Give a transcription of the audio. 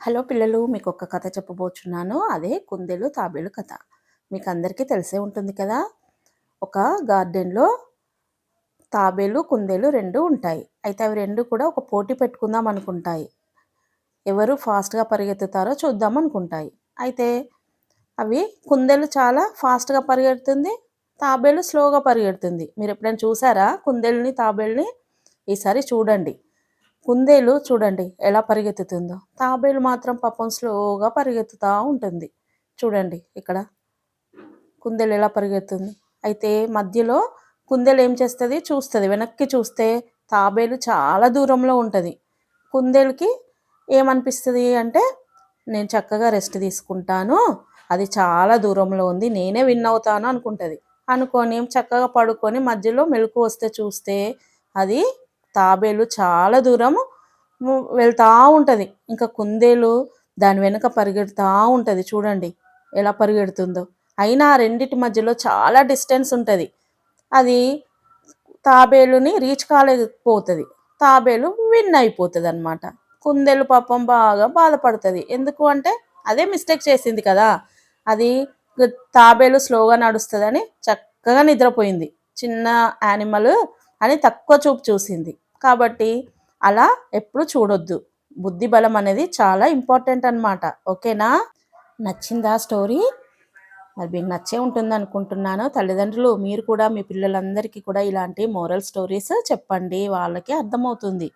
Hello పిల్లలు, మీకు ఒక కథ చెప్పబోతున్నాను. అదే కుందేలు తాబేలు కథ. మీకు అందరికీ తెలిసే ఉంటుంది కదా. ఒక గార్డెన్లో తాబేలు కుందేలు రెండు ఉంటాయి. అయితే అవి రెండు కూడా ఒక పోటీ పెట్టుకుందాం అనుకుంటాయి. ఎవరు ఫాస్ట్గా పరిగెత్తుతారో చూద్దాం అనుకుంటాయి. అయితే అవి కుందేలు చాలా ఫాస్ట్గా పరిగెడుతుంది, తాబేలు స్లోగా పరిగెడుతుంది. మీరు ఎప్పుడైనా చూసారా కుందేలుని తాబేలుని? ఈసారి చూడండి. కుందేలు చూడండి ఎలా పరిగెత్తుతుందో, తాబేలు మాత్రం పాపం స్లోగా పరిగెత్తుతూ ఉంటుంది. చూడండి ఇక్కడ కుందేలు ఎలా పరిగెత్తుంది. అయితే మధ్యలో కుందేలు ఏం చేస్తుంది, చూస్తుంది. వెనక్కి చూస్తే తాబేలు చాలా దూరంలో ఉంటుంది. కుందేలుకి ఏమనిపిస్తుంది అంటే, నేను చక్కగా రెస్ట్ తీసుకుంటాను, అది చాలా దూరంలో ఉంది, నేనే విన్ అవుతాను అనుకుంటుంది. అనుకొని చక్కగా పడుకొని మధ్యలో మెలకు వస్తే చూస్తే అది తాబేలు చాలా దూరం వెళ్తూ ఉంటుంది. ఇంకా కుందేలు దాని వెనుక పరిగెడుతూ ఉంటుంది. చూడండి ఎలా పరిగెడుతుందో. అయినా ఆ రెండిటి మధ్యలో చాలా డిస్టెన్స్ ఉంటుంది. అది తాబేలుని రీచ్ కాలేకపోతుంది. తాబేలు విన్ అయిపోతుంది అనమాట. కుందేలు పాపం బాగా బాధపడుతుంది. ఎందుకు అంటే అదే మిస్టేక్ చేసింది కదా. అది తాబేలు స్లోగా నడుస్తుందని చక్కగా నిద్రపోయింది. చిన్న యానిమల్ అని తక్కువ చూపు చూసింది. కాబట్టి అలా ఎప్పుడు చూడొద్దు. బుద్ధి బలం అనేది చాలా ఇంపార్టెంట్ అన్నమాట. ఓకేనా? నచ్చిందా స్టోరీ? మరి మీకు నచ్చే ఉంటుంది అనుకుంటున్నాను. తల్లిదండ్రులు మీరు కూడా మీ పిల్లలందరికీ కూడా ఇలాంటి మోరల్ స్టోరీస్ చెప్పండి, వాళ్ళకి అర్థమవుతుంది.